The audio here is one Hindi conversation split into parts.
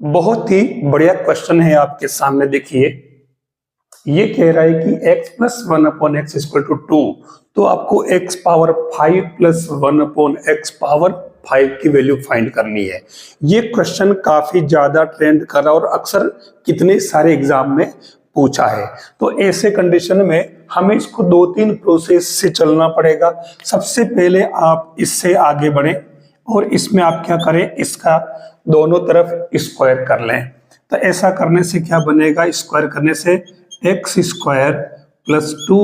बहुत ही बढ़िया क्वेश्चन है आपके सामने। देखिए, ये कह रहा है कि x plus 1/x equal to 2, तो आपको x power 5 plus 1/x power 5 की वैल्यू फाइंड करनी है। ये क्वेश्चन काफी ज्यादा ट्रेंड कर रहा है और अक्सर कितने सारे एग्जाम में पूछा है। तो ऐसे कंडीशन में हमें इसको 2-3 प्रोसेस से चलना पड़ेगा। सबसे पहले आप इससे आगे बढ़े और इसमें आप क्या करें, इसका दोनों तरफ स्क्वायर कर लें। तो ऐसा करने से क्या बनेगा, स्क्वायर करने से X square plus 2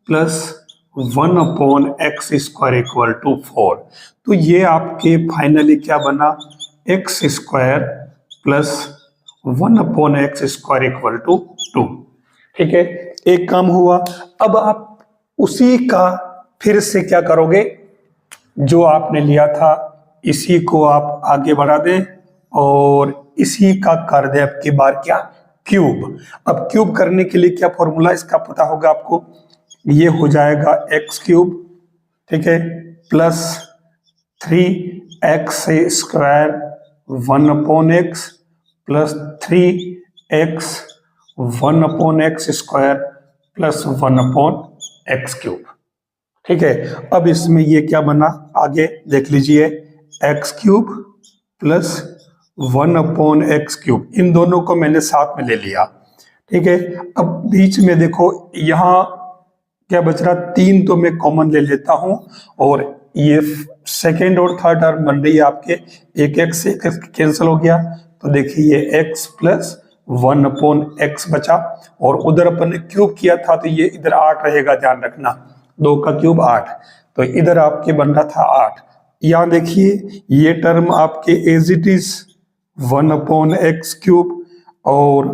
plus 1/x square equal to 4। तो ये आपके फाइनली क्या बना, X square plus 1/x square equal to 2। ठीक है, एक काम हुआ। अब आप उसी का फिर से क्या करोगे, जो आपने लिया था इसी को आप आगे बढ़ा दें और इसी का कर दे अब की बार क्या, क्यूब। अब क्यूब करने के लिए क्या फॉर्मूला इसका पता होगा आपको, ये हो जाएगा एक्स क्यूब, ठीक है, plus 3x square 1/x plus 3x 1/x square plus 1/x cube. ठीक है, अब इसमें ये क्या बना, आगे देख लीजिए, X cube plus 1/x cube, इन दोनों को मैंने साथ में ले लिया। ठीक है, अब बीच में देखो यहाँ क्या बच रहा, 3 तो मैं कॉमन ले लेता हूं और ये सेकेंड और थर्ड टर्म बन रही है आपके, एक एक्स कैंसिल हो गया। तो देखिए ये x प्लस 1/x बचा और उधर अपन ने क्यूब किया था तो ये इधर 8 रहेगा, ध्यान रखना, 2 का क्यूब 8, तो इधर आपके बन रहा था 8। यहाँ देखिए ये टर्म आपके as it is 1/x cube और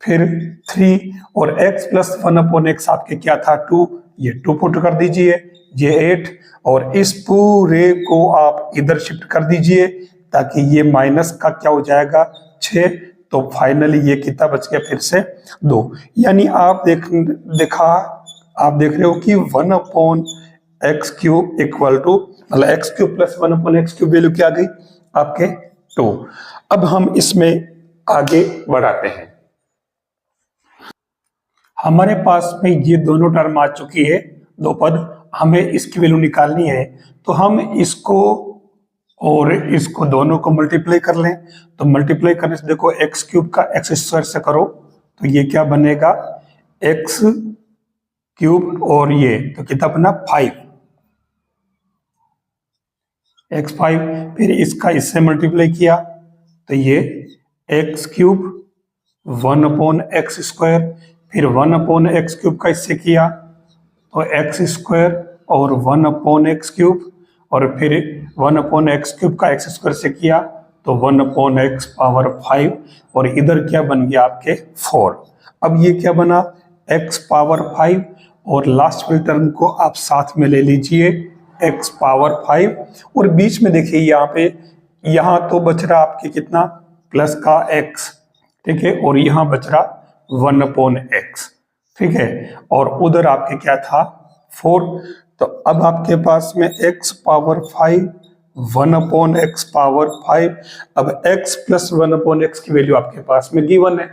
फिर 3 और x प्लस 1/x आपके क्या था 2, ये 2 पुट कर दीजिए, ये 8 और इस पूरे को आप इधर शिफ्ट कर दीजिए ताकि ये माइनस का क्या हो जाएगा 6। तो फाइनली ये कितना बच गया, फिर से 2। यानी आप आप देख रहे हो कि 1/x क्यूब इक्वल टू, मतलब x cube plus 1/x cube value क्या आ गई आपके 2। अब हम इसमें आगे बढ़ाते हैं। हमारे पास में ये दोनों टर्म आ चुकी है, 2 पद, हमें इसकी वैल्यू निकालनी है। तो हम इसको और इसको दोनों को मल्टीप्लाई कर लें। तो मल्टीप्लाई करने से देखो एक्स क्यूब का एक्स स्क्वायर से करो तो ये क्या बनेगा, एक्स क्यूब और ये तो कितना बना 5, x5, फिर इसका इससे मल्टीप्लाई किया तो ये एक्स क्यूब 1/x स्क्वायर, फिर 1/x क्यूब का इससे किया तो एक्स स्क्वायर और 1/x क्यूब और फिर 1/x क्यूब का एक्स स्क्वायर से किया तो 1/x पावर 5 और इधर क्या बन गया आपके 4। अब ये क्या बना, x पावर 5 और लास्ट वाले टर्म को आप साथ में ले लीजिए x पावर 5 और बीच में देखिए यहाँ पे, यहाँ तो बच रहा आपके कितना प्लस का x, ठीक है, और यहाँ बच रहा 1/x, ठीक है, और उधर आपके क्या था 4। तो अब आपके पास में x पावर 5 1/x पावर 5, अब x प्लस 1/x की वैल्यू आपके पास में गिवन है,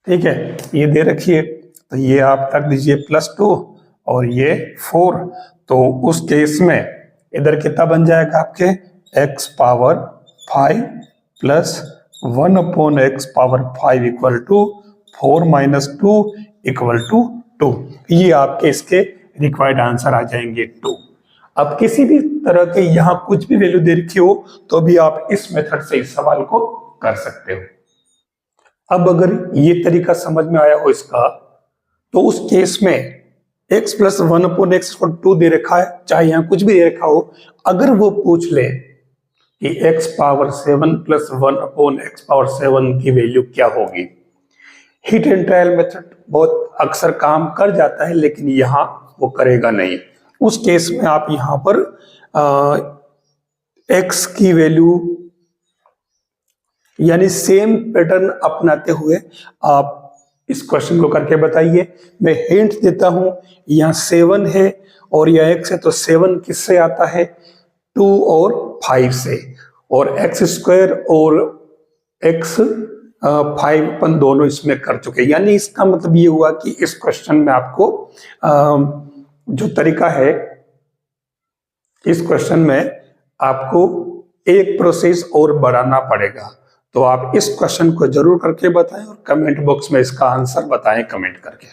ठीक है, ये दे रखिए। तो ये आप रख दीजिए +2 और ये 4। तो उस केस में इधर कितना बन जाएगा आपके, x power 5 plus 1/x power 5 equal to 4 - 2 equal to 2। ये आपके इसके रिक्वायर्ड आंसर आ जाएंगे 2। अब किसी भी तरह के यहाँ कुछ भी वैल्यू दे रखी हो तो भी आप इस मेथड से इस सवाल को कर सकते हो। अब अगर ये तरीका समझ में आया हो इसका, तो उस केस में x प्लस 1/x 2 दे रखा है, चाहे यहाँ कुछ भी दे रखा हो, अगर वो पूछ ले कि x power 7 plus 1/x power 7 की वैल्यू क्या होगी, हिट एंड ट्रायल मेथड बहुत अक्सर काम कर जाता है लेकिन यहाँ वो करेगा नहीं। उस केस में आप यहाँ पर x की वैल्यू यानी सेम पैटर्न अपनाते हुए आप इस क्वेश्चन को करके बताइए। मैं हिंट देता हूं, यहाँ 7 है और यह x है, तो 7 किससे आता है 2 और 5 से, और x स्क्वायर और एक्स 5 अपन दोनों इसमें कर चुके, यानी इसका मतलब ये हुआ कि इस क्वेश्चन में आपको जो तरीका है, इस क्वेश्चन में आपको एक प्रोसेस और बढ़ाना पड़ेगा। तो आप इस क्वेश्चन को जरूर करके बताएं और कमेंट बॉक्स में इसका आंसर बताएं कमेंट करके।